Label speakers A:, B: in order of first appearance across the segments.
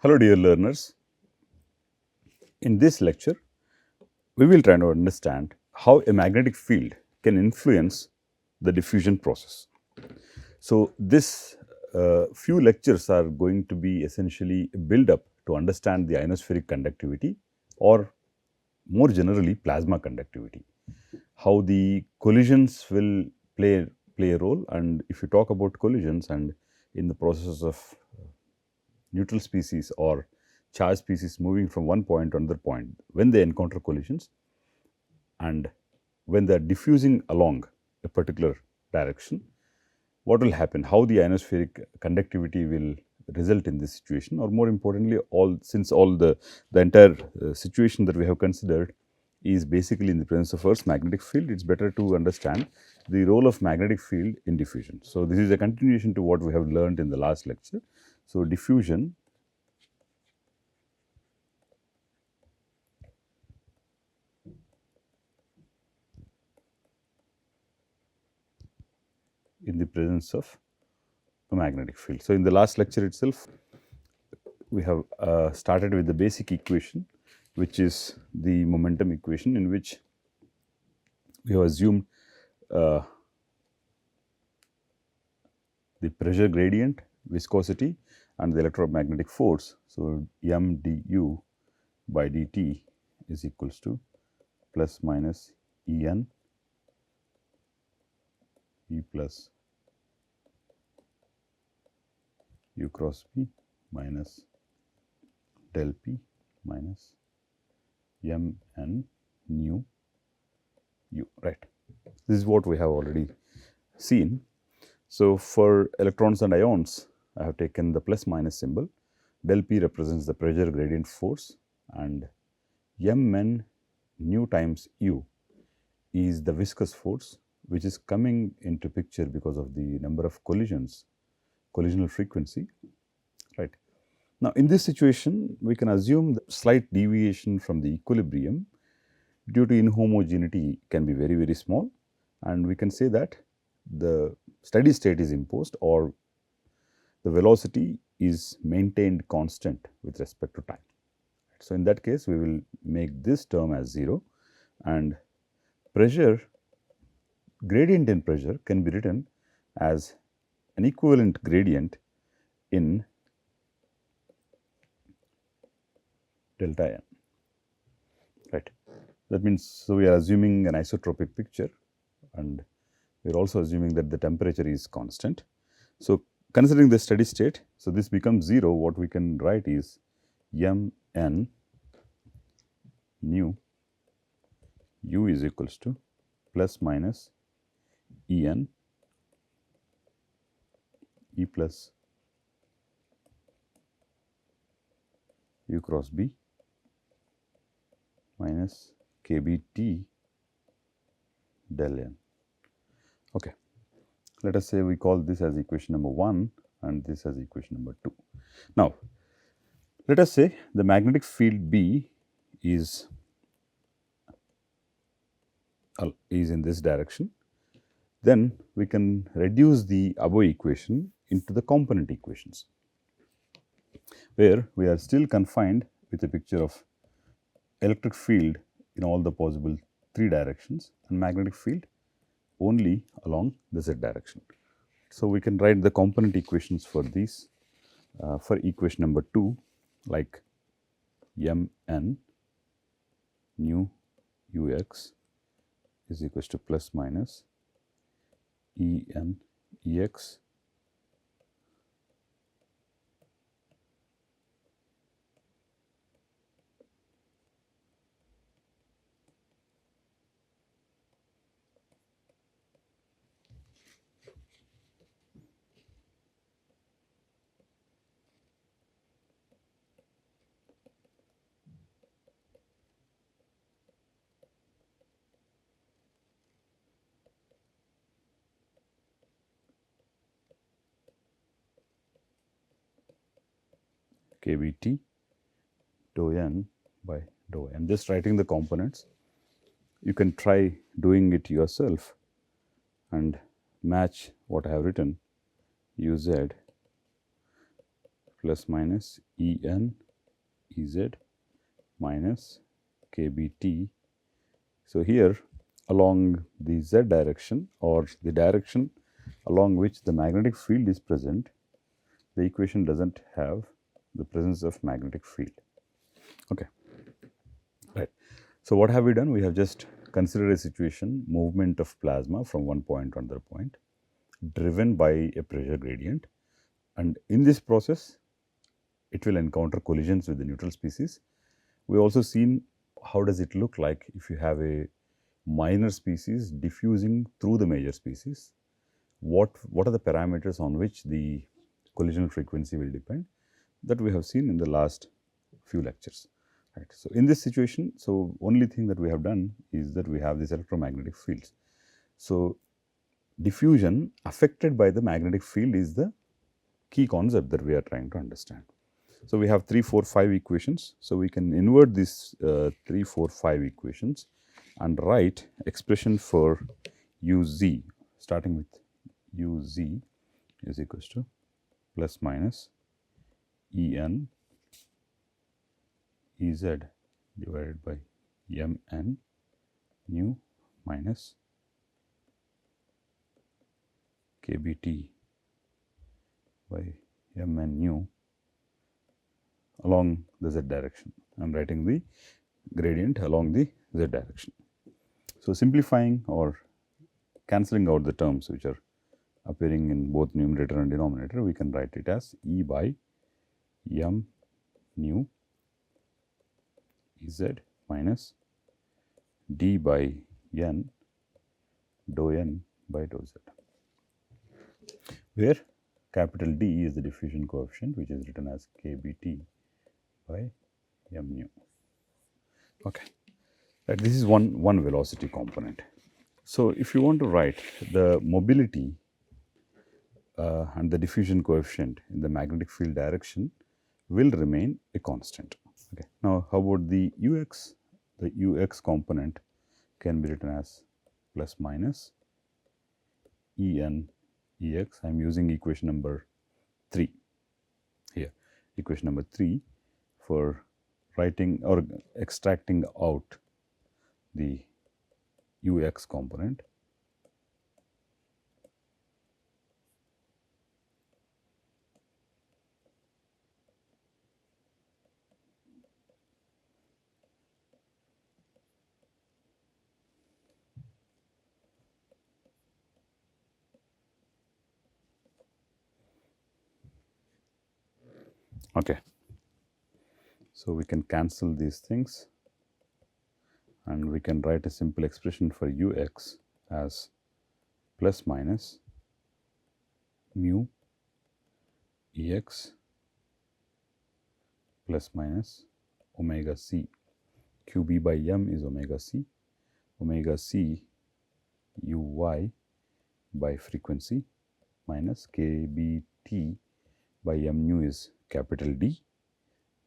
A: Hello dear learners, in this lecture we will try to understand how a magnetic field can influence the diffusion process. So, this few lectures are going to be essentially a build up to understand the ionospheric conductivity or more generally plasma conductivity, how the collisions will play a role, and if you talk about collisions and in the process of neutral species or charged species moving from one point to another point, when they encounter collisions and when they are diffusing along a particular direction, what will happen, how the ionospheric conductivity will result in this situation, or more importantly, since all the entire situation that we have considered is basically in the presence of Earth's magnetic field, it's better to understand the role of magnetic field in diffusion. So, this is a continuation to what we have learned in the last lecture. So, diffusion in the presence of a magnetic field. So, in the last lecture itself, we have started with the basic equation, which is the momentum equation, in which we have assumed the pressure gradient, viscosity and the electromagnetic force. So, m du by dt is equals to plus minus En E plus u cross b minus del p minus m n nu u, right. This is what we have already seen. So, for electrons and ions, I have taken the plus minus symbol. Del p represents the pressure gradient force, and m n nu times u is the viscous force, which is coming into picture because of the number of collisions, collisional frequency, right. Now, in this situation, we can assume that slight deviation from the equilibrium due to inhomogeneity can be very, very small, and we can say that the steady state is imposed, or the velocity is maintained constant with respect to time. So, in that case, we will make this term as 0, and pressure gradient in pressure can be written as an equivalent gradient in delta n, right. That means, so we are assuming an isotropic picture, and we are also assuming that the temperature is constant. So, considering the steady state, so this becomes 0, what we can write is m n nu u is equals to plus minus E n E plus u cross b minus k b t del n. Okay. Let us say we call this as equation number 1 and this as equation number 2. Now, let us say the magnetic field B is in this direction, then we can reduce the above equation into the component equations, where we are still confined with a picture of electric field in all the possible 3 directions and magnetic field only along the z direction. So, we can write the component equations for these for equation number 2 like m n nu u x is equals to plus minus E n E x k b t dou n by dou. I am just writing the components. You can try doing it yourself and match what I have written, u z plus minus En Ez minus kBt. So, here along the z direction or the direction along which the magnetic field is present, the equation does not have the presence of magnetic field. Okay. Right. So, what have we done? We have just considered a situation, movement of plasma from one point to another point driven by a pressure gradient, and in this process it will encounter collisions with the neutral species. We also seen how does it look like if you have a minor species diffusing through the major species. What are the parameters on which the collision frequency will depend, that we have seen in the last few lectures. Right. So, in this situation, so only thing that we have done is that we have these electromagnetic fields. So, diffusion affected by the magnetic field is the key concept that we are trying to understand. So, we have 3, 4, 5 equations. So, we can invert these 3, 4, 5 equations and write expression for uz, starting with uz is equals to plus minus En Ez divided by Mn nu minus kBt by Mn nu along the z direction. I am writing the gradient along the z direction. So, simplifying or cancelling out the terms which are appearing in both numerator and denominator, we can write it as E by M nu Ez minus d by n dou n by dou z, where capital D is the diffusion coefficient, which is written as kBt by m nu. Okay. Right, this is one velocity component. So, if you want to write the mobility and the diffusion coefficient in the magnetic field direction will remain a constant. Okay. Now, how about the ux? The ux component can be written as plus minus En Ex. I am using equation number 3 here, equation number 3 for writing or extracting out the ux component. Okay. So, we can cancel these things and we can write a simple expression for ux as plus minus mu Ex plus minus omega c. Qb by m is omega c uy by frequency minus kBt by m nu is capital D.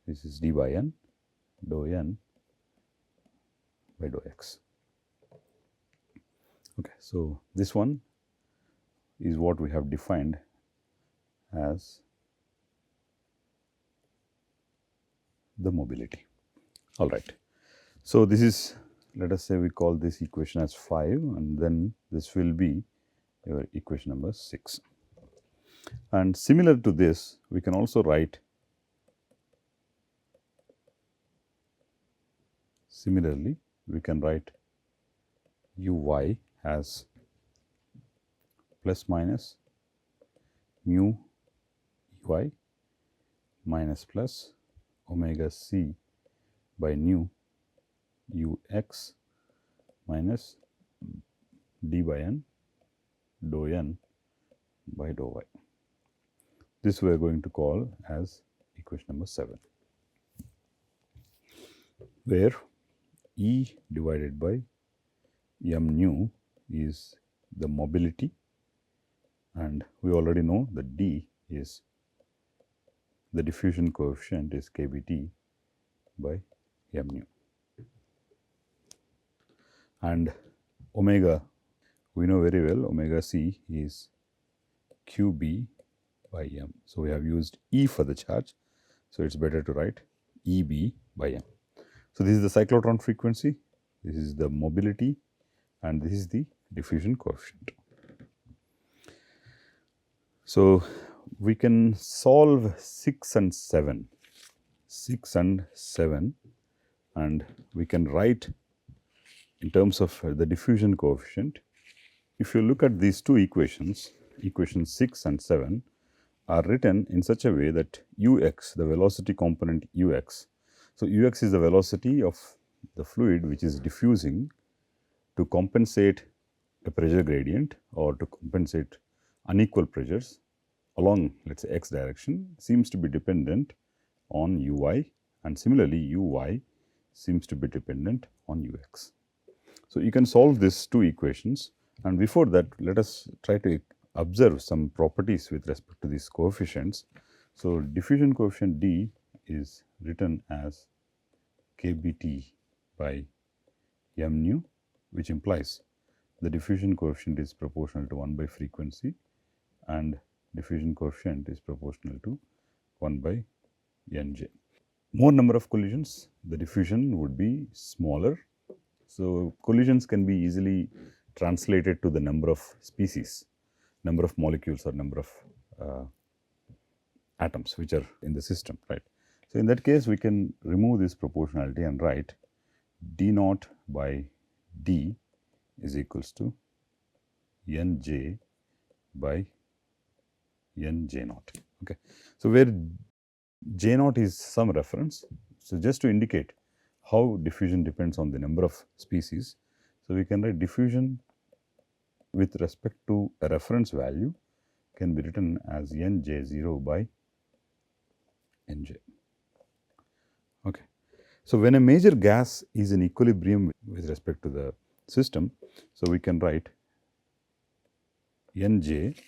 A: This is d by n dou n by dou x. Okay. So, this one is what we have defined as the mobility. All right. So, this is, let us say we call this equation as 5 and then this will be your equation number 6. And similar to this, we can also write similarly, we can write uy as plus minus mu uy minus plus omega c by nu ux minus d by n dou n by dou y. This we are going to call as equation number 7, where E divided by m nu is the mobility and we already know that D is the diffusion coefficient is kBt by m nu, and omega we know very well omega c is qb by m. So, we have used E for the charge. So, it is better to write EB by m. So, this is the cyclotron frequency, this is the mobility, and this is the diffusion coefficient. So, we can solve 6 and 7, 6 and 7, and we can write in terms of the diffusion coefficient. If you look at these two equations, equations 6 and 7 are written in such a way that ux, the velocity component ux. So, ux is the velocity of the fluid which is diffusing to compensate a pressure gradient or to compensate unequal pressures along, let us say, x direction, seems to be dependent on uy, and similarly uy seems to be dependent on ux. So, you can solve these two equations, and before that let us try to observe some properties with respect to these coefficients. So, diffusion coefficient D is written as kBt by m nu, which implies the diffusion coefficient is proportional to 1 by frequency and diffusion coefficient is proportional to 1 by nj. More number of collisions, the diffusion would be smaller. So, collisions can be easily translated to the number of species, number of molecules or number of atoms which are in the system, right. So, in that case we can remove this proportionality and write d naught by d is equals to nj by nj naught. Okay. So, where j naught is some reference. So, just to indicate how diffusion depends on the number of species. So, we can write diffusion with respect to a reference value can be written as nj0 by nj. Okay. So, when a major gas is in equilibrium with respect to the system, so we can write nj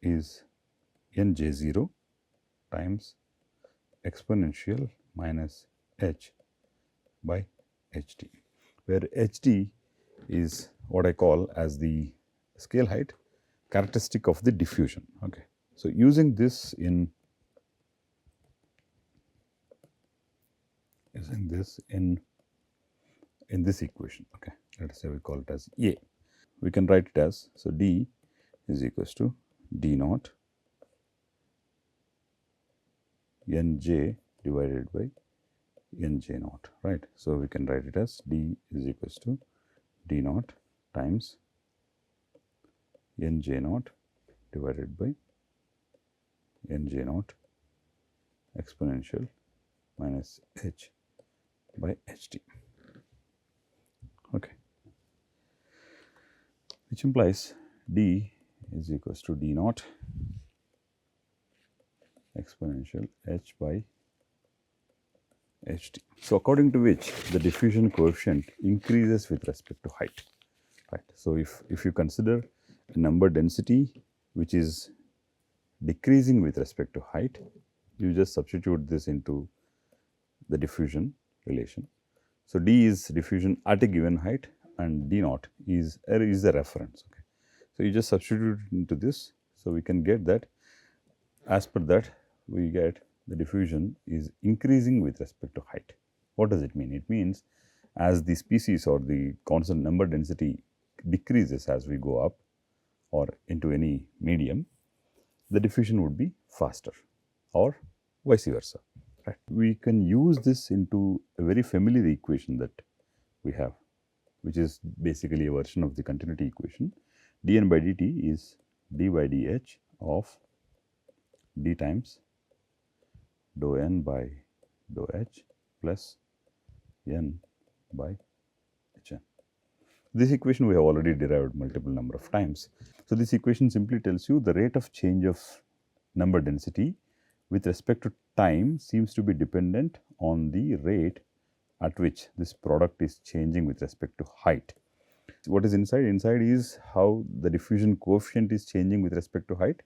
A: is nj0 times exponential minus h by hd, where hd is what I call as the scale height characteristic of the diffusion. Okay. So, using this in this equation, okay, let us say we call it as A. We can write it as, so D is equals to D naught nj divided by nj naught, right. So, we can write it as D is equals to D naught times nj naught divided by nj naught exponential minus h by ht, okay, which implies D is equals to D naught exponential h by ht. So, according to which the diffusion coefficient increases with respect to height, right. So, if you consider a number density which is decreasing with respect to height, you just substitute this into the diffusion relation. So, D is diffusion at a given height and D naught is a reference. Okay. So, you just substitute into this. So, we can get that as per that we get the diffusion is increasing with respect to height. What does it mean? It means as the species or the constant number density decreases as we go up or into any medium, the diffusion would be faster or vice versa. Right. We can use this into a very familiar equation that we have, which is basically a version of the continuity equation. dN by dt is d by dh of d times dou n by dou h plus n by hn. This equation we have already derived multiple number of times. So, this equation simply tells you the rate of change of number density with respect to time seems to be dependent on the rate at which this product is changing with respect to height. What is inside? Inside is how the diffusion coefficient is changing with respect to height,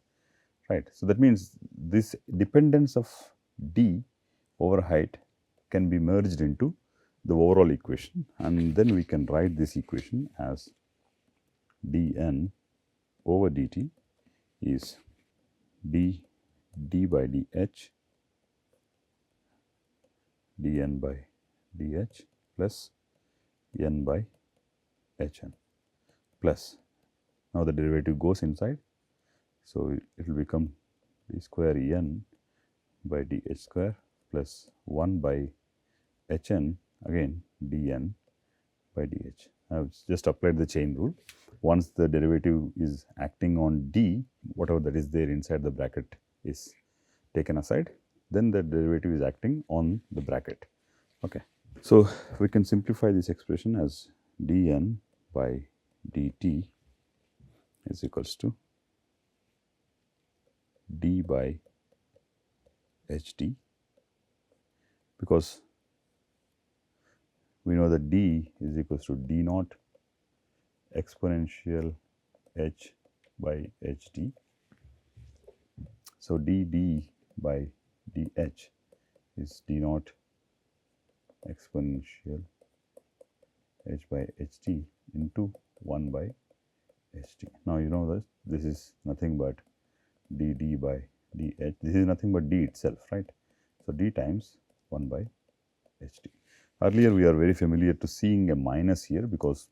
A: right. So, that means this dependence of d over height can be merged into the overall equation, and then we can write this equation as dN over dt is d by dh dn by dh plus n by hn plus, now the derivative goes inside. So, it will become d square n by dh square plus 1 by hn again dn by dh. I have just applied the chain rule. Once the derivative is acting on d, whatever that is there inside the bracket is taken aside, then the derivative is acting on the bracket. Okay. So, we can simplify this expression as dn by dt is equals to d by ht, because we know that d is equals to d naught exponential h by ht. So, dd by dh is d naught exponential h by ht into 1 by ht. Now, you know that this is nothing but dd by dh, this is nothing but d itself, right. So, d times 1 by ht. Earlier, we are very familiar to seeing a minus here, because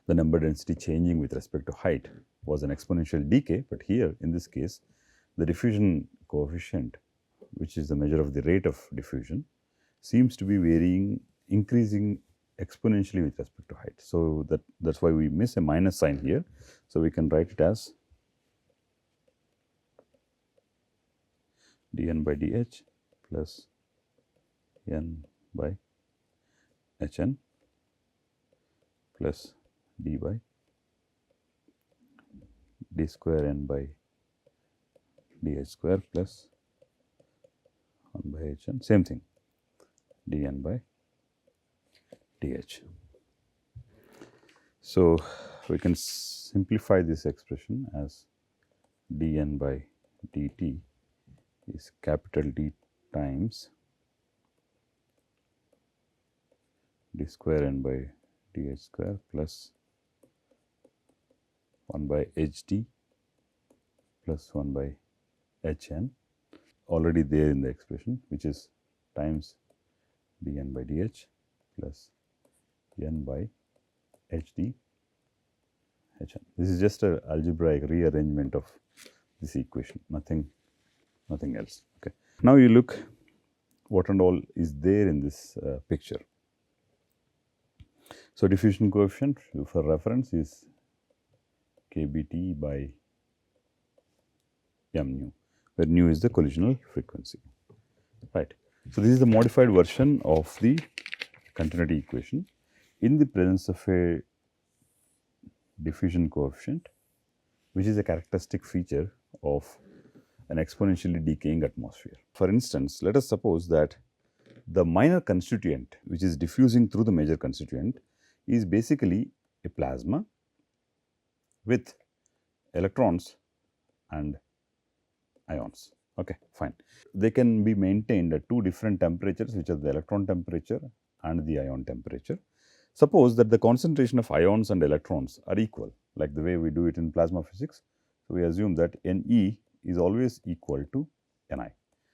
A: the number density changing with respect to height was an exponential decay, but here in this case the diffusion coefficient, which is the measure of the rate of diffusion, seems to be varying, increasing exponentially with respect to height. So, that's why we miss a minus sign here. So, we can write it as dn by dh plus n by hn plus d by d square n by dh square plus 1 by hn, same thing, dn by dh. So, we can simplify this expression as dn by dt is capital D times d square n by dh square plus 1 by hd plus 1 by hn, already there in the expression, which is times dn by dh plus n by hd hn. This is just an algebraic rearrangement of this equation, nothing else. Okay. Now, you look what and all is there in this picture. So, diffusion coefficient for reference is kBt by m nu, where nu is the collisional frequency, right. So, this is the modified version of the continuity equation in the presence of a diffusion coefficient, which is a characteristic feature of an exponentially decaying atmosphere. For instance, let us suppose that the minor constituent, which is diffusing through the major constituent, is basically a plasma with electrons and ions. Okay, fine. They can be maintained at two different temperatures, which are the electron temperature and the ion temperature. Suppose that the concentration of ions and electrons are equal, like the way we do it in plasma physics. So, we assume that Ne is always equal to Ni.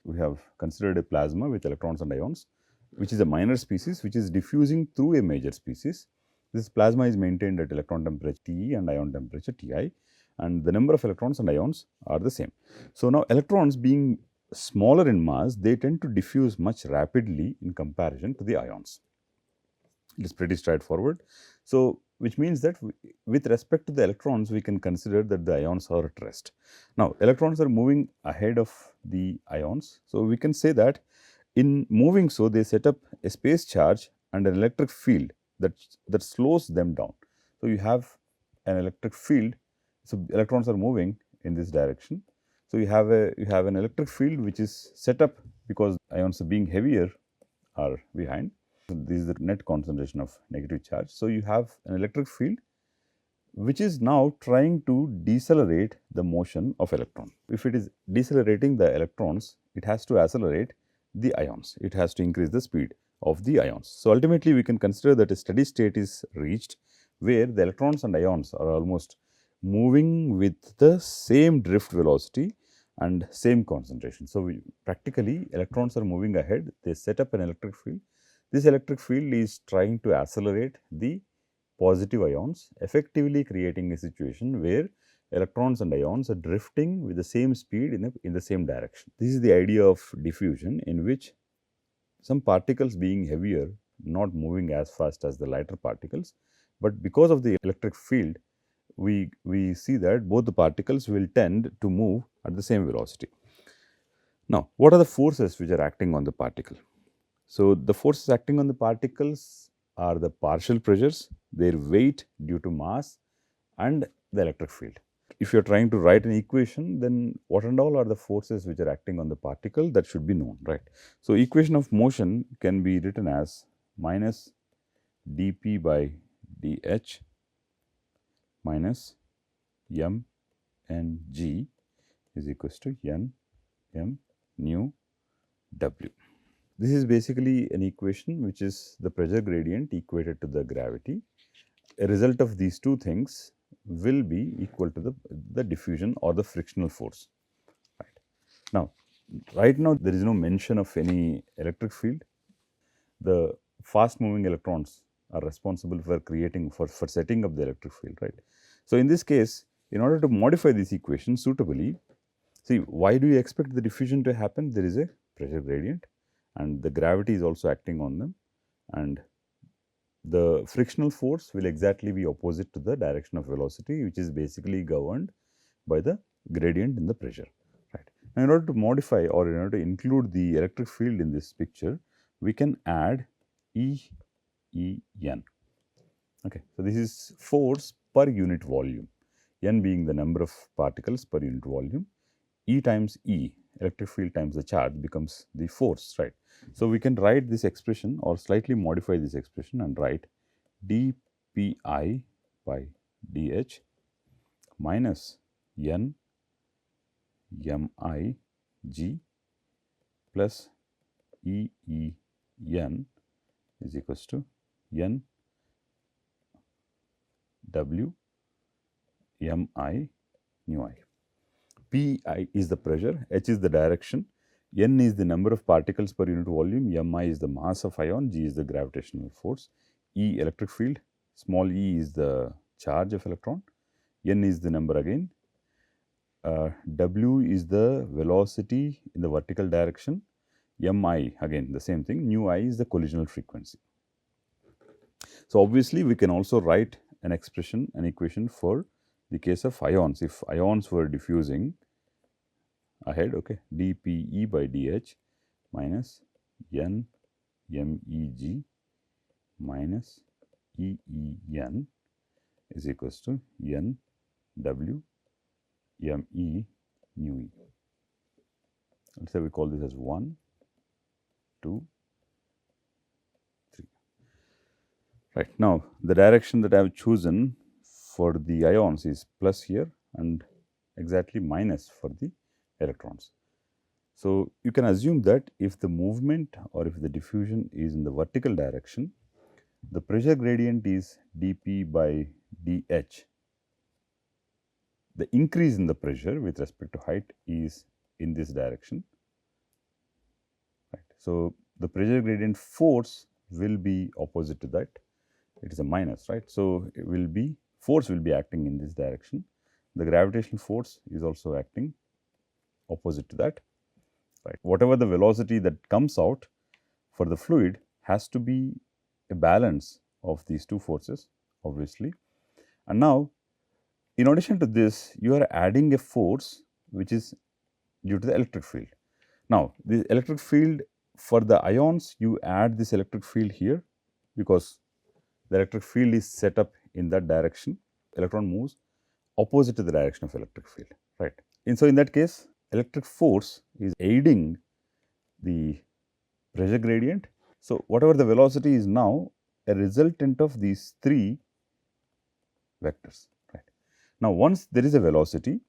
A: We have considered a plasma with electrons and ions, which is a minor species which is diffusing through a major species. This plasma is maintained at electron temperature Te and ion temperature Ti, and the number of electrons and ions are the same. So, now electrons being smaller in mass, they tend to diffuse much rapidly in comparison to the ions. It is pretty straightforward. So, which means that with respect to the electrons, we can consider that the ions are at rest. Now, electrons are moving ahead of the ions. So, we can say that in moving so, they set up a space charge and an electric field that slows them down. So, you have an electric field. So, electrons are moving in this direction. So, you have an electric field which is set up because ions being heavier are behind. So, this is the net concentration of negative charge. So, you have an electric field which is now trying to decelerate the motion of electron. If it is decelerating the electrons, it has to accelerate the ions. It has to increase the speed of the ions. So, ultimately we can consider that a steady state is reached where the electrons and ions are almost moving with the same drift velocity and same concentration. So, practically electrons are moving ahead, they set up an electric field. This electric field is trying to accelerate the positive ions, effectively creating a situation where electrons and ions are drifting with the same speed in the same direction. This is the idea of diffusion, in which some particles being heavier not moving as fast as the lighter particles, but because of the electric field, we see that both the particles will tend to move at the same velocity. Now, what are the forces which are acting on the particle? So, the forces acting on the particles are the partial pressures, their weight due to mass, and the electric field. If you are trying to write an equation, then what and all are the forces which are acting on the particle, that should be known, right? So, equation of motion can be written as minus dp by dh minus m n g is equals to n m nu w. This is basically an equation which is the pressure gradient equated to the gravity. A result of these two things will be equal to the diffusion or the frictional force. Right now there is no mention of any electric field. The fast moving electrons are responsible for setting up the electric field, right? So, in this case, in order to modify this equation suitably, see, why do you expect the diffusion to happen? There is a pressure gradient and the gravity is also acting on them, and the frictional force will exactly be opposite to the direction of velocity, which is basically governed by the gradient in the pressure, right? Now, in order to modify or in order to include the electric field in this picture, we can add En. Okay. So, this is force per unit volume, N being the number of particles per unit volume, E times E, electric field times the charge, becomes the force, right. So, we can write this expression or slightly modify this expression and write dpi by dh minus n mi g plus E E n is equals to n w m I nu I. P I is the pressure, h is the direction, n is the number of particles per unit volume, m I is the mass of ion, g is the gravitational force, E electric field, small e is the charge of electron, n is the number again, w is the velocity in the vertical direction, m I again the same thing, nu I is the collisional frequency. So, obviously, we can also write an expression, an equation for the case of ions. If ions were diffusing ahead, okay, dPe by dH minus n meg minus EEn is equals to n w me nu e. Let us say we call this as 1, 2, 3. Right. Now, the direction that I have chosen for the ions is plus here and exactly minus for the electrons. So, you can assume that if the movement or if the diffusion is in the vertical direction, the pressure gradient is dP by dH. The increase in the pressure with respect to height is in this direction. Right. So, the pressure gradient force will be opposite to that, it is a minus, right. So, it will be force will be acting in this direction, the gravitational force is also acting opposite to that, right. Whatever the velocity that comes out for the fluid has to be a balance of these two forces, obviously. And now, in addition to this, you are adding a force which is due to the electric field. Now, the electric field for the ions, you add this electric field here because the electric field is set up in that direction. Electron moves opposite to the direction of electric field, right. And so, in that case, electric force is aiding the pressure gradient. So, whatever the velocity is now a resultant of these three vectors, right. Now, once there is a velocity,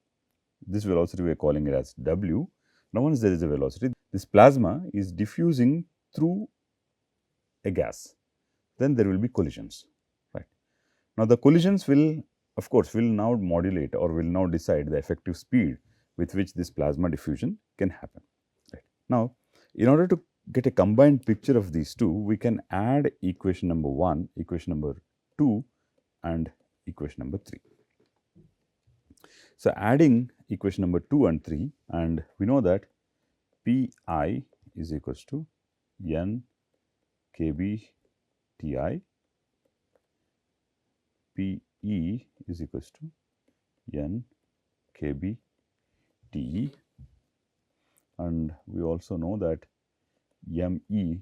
A: this velocity we are calling it as W. Now, once there is a velocity, this plasma is diffusing through a gas, then there will be collisions, right. Now, the collisions will of course, we will now modulate or will now decide the effective speed with which this plasma diffusion can happen. Right. Now, in order to get a combined picture of these two, we can add equation number 1, equation number 2 and equation number 3. So, adding equation number 2 and 3, and we know that Pi is equals to n kb Ti, Pe is equals to n kb Te, and we also know that Me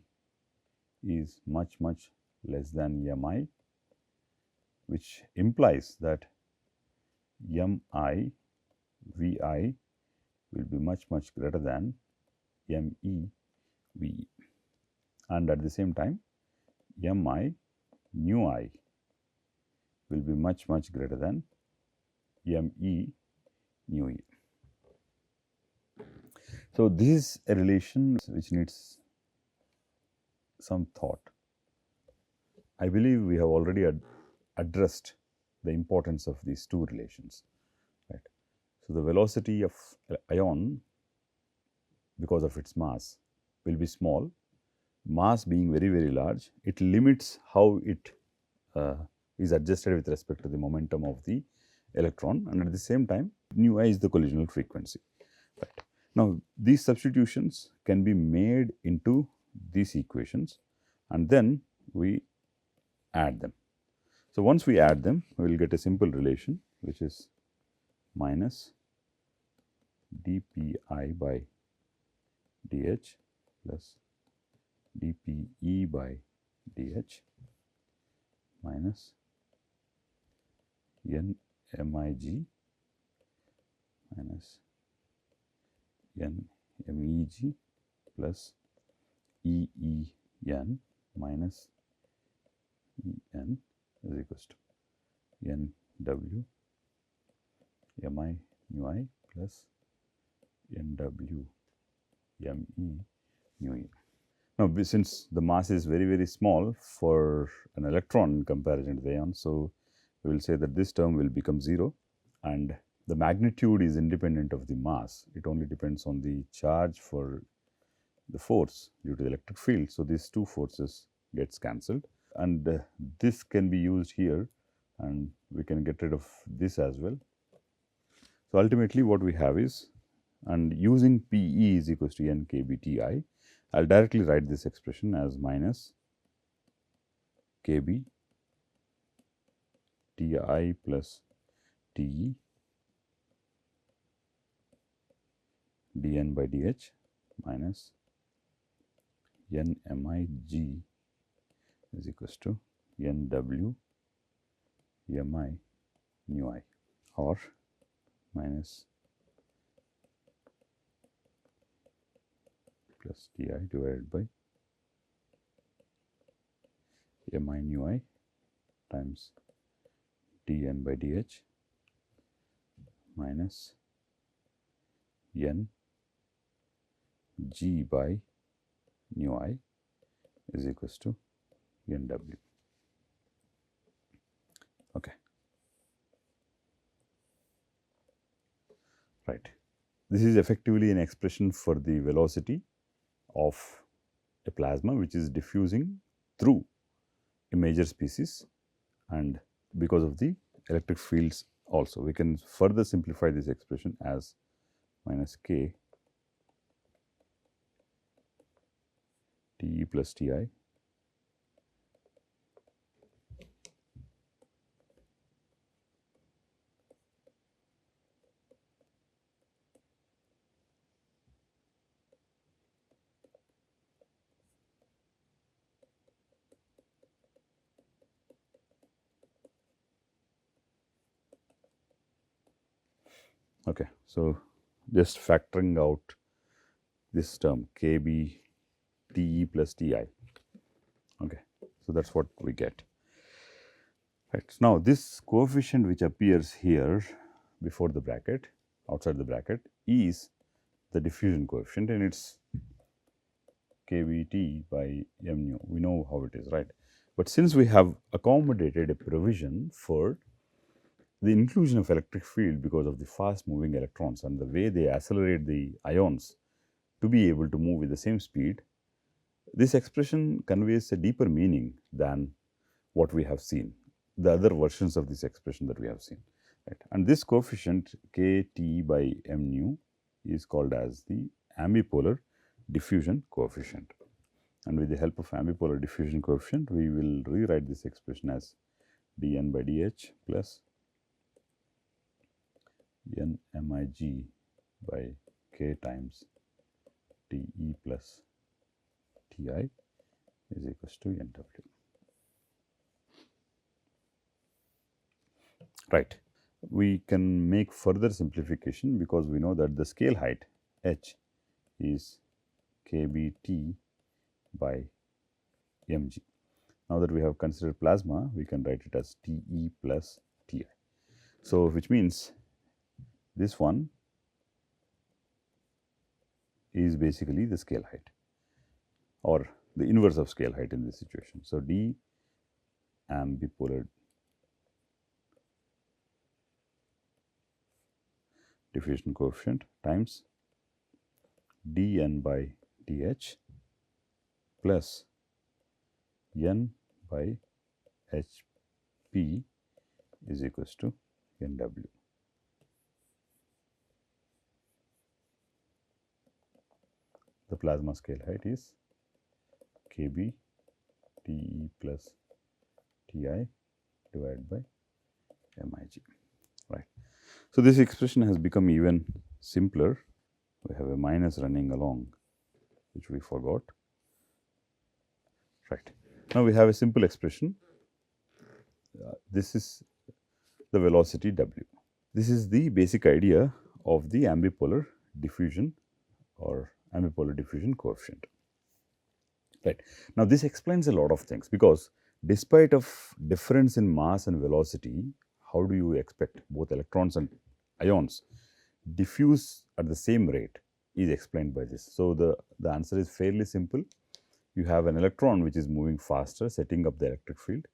A: is much less than Mi, which implies that Mi Vi will be much greater than Me Ve, and at the same time Mi nu I will be much greater than Me nu E. So, this is a relation which needs some thought. I believe we have already addressed the importance of these two relations. Right. So, the velocity of ion, because of its mass, will be small. Mass being very large, it limits how it is adjusted with respect to the momentum of the electron, and at the same time nu I is the collisional frequency. Right. Now, these substitutions can be made into these equations and then we add them. So, once we add them, we will get a simple relation which is minus dpi by dh plus dpe by dh minus n mig minus n meg plus En minus En is equals to Nw Mi nu I plus Nw Me nu E. Now, since the mass is very small for an electron in comparison to the ion, so we will say that this term will become 0 and the magnitude is independent of the mass. It only depends on the charge for the force due to the electric field. So, these two forces gets cancelled, and this can be used here and we can get rid of this as well. So, ultimately what we have is, and using Pe is equals to n kb Ti, I will directly write this expression as minus kb Ti plus Te dn by dh minus n mig is equals to Nw Mi nu I, or minus plus Ti divided by Mi nu I times dn by dh minus n g by nu I is equals to Nw. Okay. Right. This is effectively an expression for the velocity of a plasma which is diffusing through a major species, and because of the electric fields also. We can further simplify this expression as minus k Te plus Ti Okay. So, just factoring out this term kb Te plus Ti. Okay. So, that is what we get. Right. Now, this coefficient which appears here before the bracket, outside the bracket, is the diffusion coefficient, and it is kBT by m nu. We know how it is, right? But since we have accommodated a provision for the inclusion of electric field because of the fast moving electrons and the way they accelerate the ions to be able to move with the same speed, this expression conveys a deeper meaning than what we have seen, the other versions of this expression that we have seen. Right? And this coefficient kT by m nu is called as the ambipolar diffusion coefficient. And with the help of ambipolar diffusion coefficient, we will rewrite this expression as dn by dh plus n mig by k times Te plus Ti is equals to Nw. Right. We can make further simplification because we know that the scale height h is kBt by mg. Now that we have considered plasma, we can write it as Te plus Ti. So, which means this one is basically the scale height or the inverse of scale height in this situation. So, d ambipolar diffusion coefficient times dn by dh plus n by hp is equals to Nw. The plasma scale height is Kb Te plus Ti divided by Mig. Right. So, this expression has become even simpler. We have a minus running along, which we forgot. Right. Now, we have a simple expression. This is the velocity W. This is the basic idea of the ambipolar diffusion or ambipolar diffusion coefficient. Right. Now, this explains a lot of things because despite of difference in mass and velocity, how do you expect both electrons and ions diffuse at the same rate is explained by this. So, the answer is fairly simple. You have an electron which is moving faster, setting up the electric field,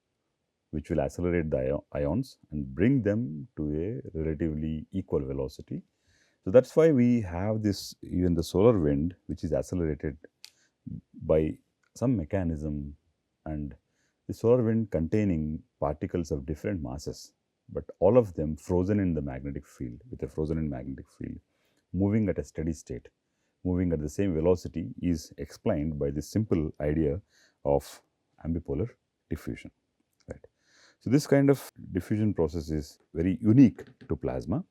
A: which will accelerate the ions and bring them to a relatively equal velocity. So, that is why we have this, even the solar wind, which is accelerated by some mechanism, and the solar wind containing particles of different masses, but all of them frozen in the magnetic field, with a frozen in magnetic field, moving at a steady state, moving at the same velocity is explained by this simple idea of ambipolar diffusion. Right. So, this kind of diffusion process is very unique to plasma,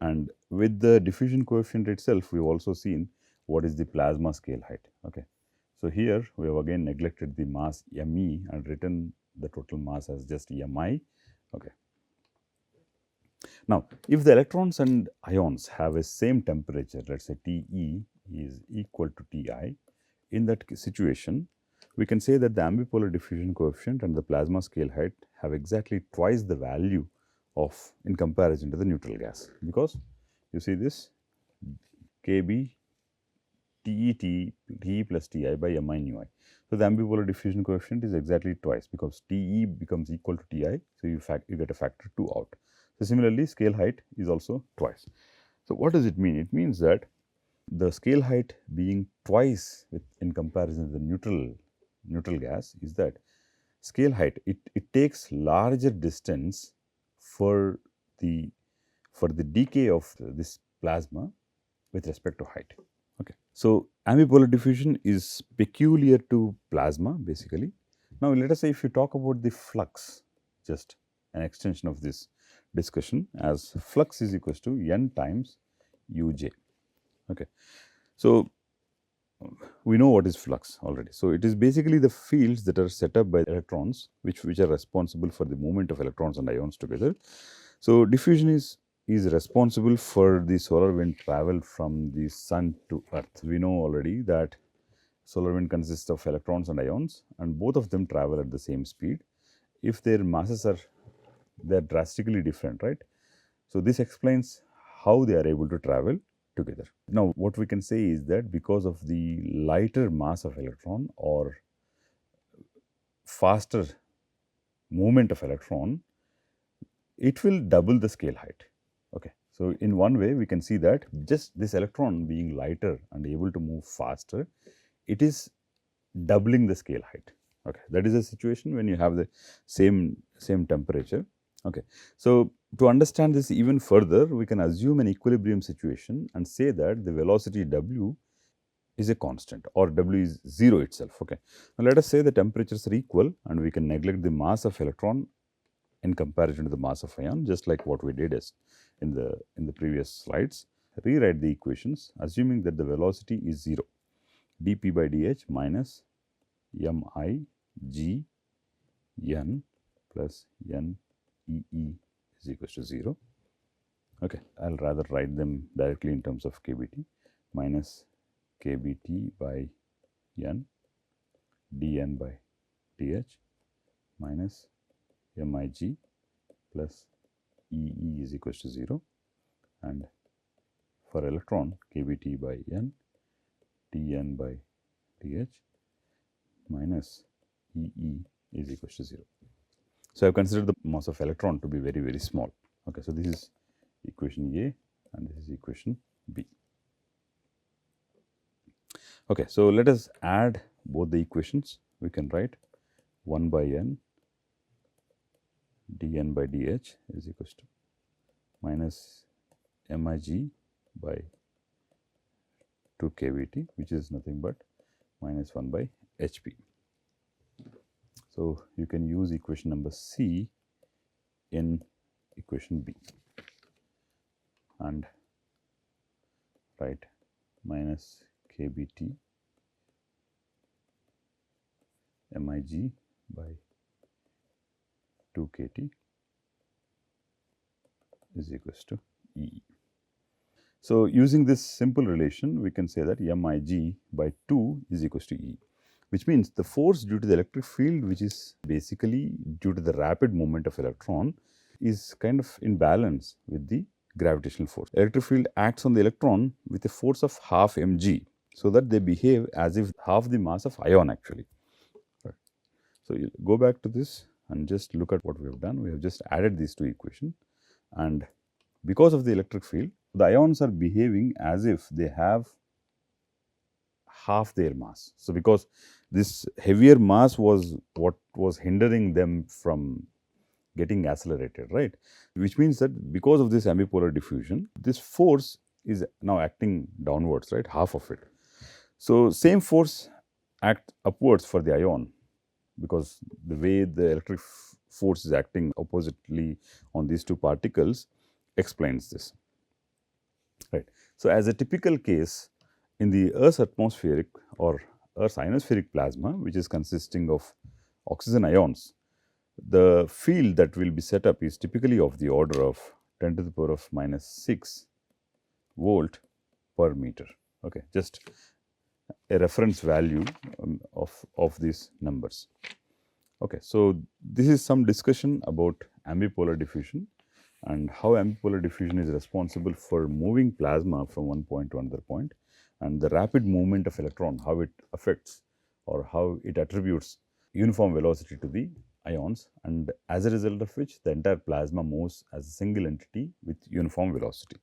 A: and with the diffusion coefficient itself, we have also seen what is the plasma scale height. Okay. So, here we have again neglected the mass me and written the total mass as just mi. Okay. Now, if the electrons and ions have a same temperature, let us say Te is equal to Ti, in that situation, we can say that the ambipolar diffusion coefficient and the plasma scale height have exactly twice the value of in comparison to the neutral gas, because you see this Kb Te plus Ti by mi nu I. So, the ambipolar diffusion coefficient is exactly twice because Te becomes equal to Ti. So, you get a factor 2 out. So, similarly, scale height is also twice. So, what does it mean? It means that the scale height being twice in comparison to the neutral gas is that scale height, it takes larger distance for the decay of this plasma with respect to height. Okay. So, ambipolar diffusion is peculiar to plasma basically. Now, let us say if you talk about the flux, just an extension of this discussion, as flux is equals to n times uj. Okay. So, we know what is flux already. So, it is basically the fields that are set up by electrons which are responsible for the movement of electrons and ions together. So, diffusion is responsible for the solar wind travel from the sun to earth. We know already that solar wind consists of electrons and ions, and both of them travel at the same speed. If their masses are drastically different, right? So, this explains how they are able to travel together. Now, what we can say is that because of the lighter mass of electron or faster movement of electron, it will double the scale height. Okay. So, in one way we can see that just this electron being lighter and able to move faster, it is doubling the scale height. Okay. That is a situation when you have the same temperature. Okay. So, to understand this even further, we can assume an equilibrium situation and say that the velocity w is a constant, or w is 0 itself. Okay. Now, let us say the temperatures are equal and we can neglect the mass of electron in comparison to the mass of ion, just like what we did in the previous slides. Rewrite the equations assuming that the velocity is 0, dp by dh minus mi g n plus n e e is equals to 0. Okay, I will rather write them directly in terms of kBt minus kBt by n dn by dh minus mig plus ee is equals to 0, and for electron kBt by n dn by dh minus ee is equals to 0. So, I have considered the mass of electron to be very, very small. Okay, so, this is equation A and this is equation B. Okay, so, let us add both the equations. We can write 1 by n dn by dh is equals to minus mig by 2 kBt, which is nothing but minus 1 by hp. So, you can use equation number C in equation B and write minus kBt mig by 2 kt is equals to E. So, using this simple relation, we can say that mig by 2 is equals to E, which means the force due to the electric field, which is basically due to the rapid movement of electron, is kind of in balance with the gravitational force. Electric field acts on the electron with a force of half mg, so that they behave as if half the mass of ion actually. Right. So, you go back to this and just look at what we have done. We have just added these two equations, and because of the electric field, the ions are behaving as if they have half their mass. So, because this heavier mass was what was hindering them from getting accelerated, right, which means that because of this ambipolar diffusion, this force is now acting downwards, right, half of it. So, same force act upwards for the ion, because the way the electric force is acting oppositely on these two particles explains this, right. So, as a typical case in the Earth's atmospheric or Earth's ionospheric plasma, which is consisting of oxygen ions, the field that will be set up is typically of the order of 10 to the power of minus 6 volt per meter. Okay, just a reference value of these numbers. Okay, so this is some discussion about ambipolar diffusion and how ambipolar diffusion is responsible for moving plasma from one point to another point, and the rapid movement of electron, how it affects or how it attributes uniform velocity to the ions, and as a result of which the entire plasma moves as a single entity with uniform velocity.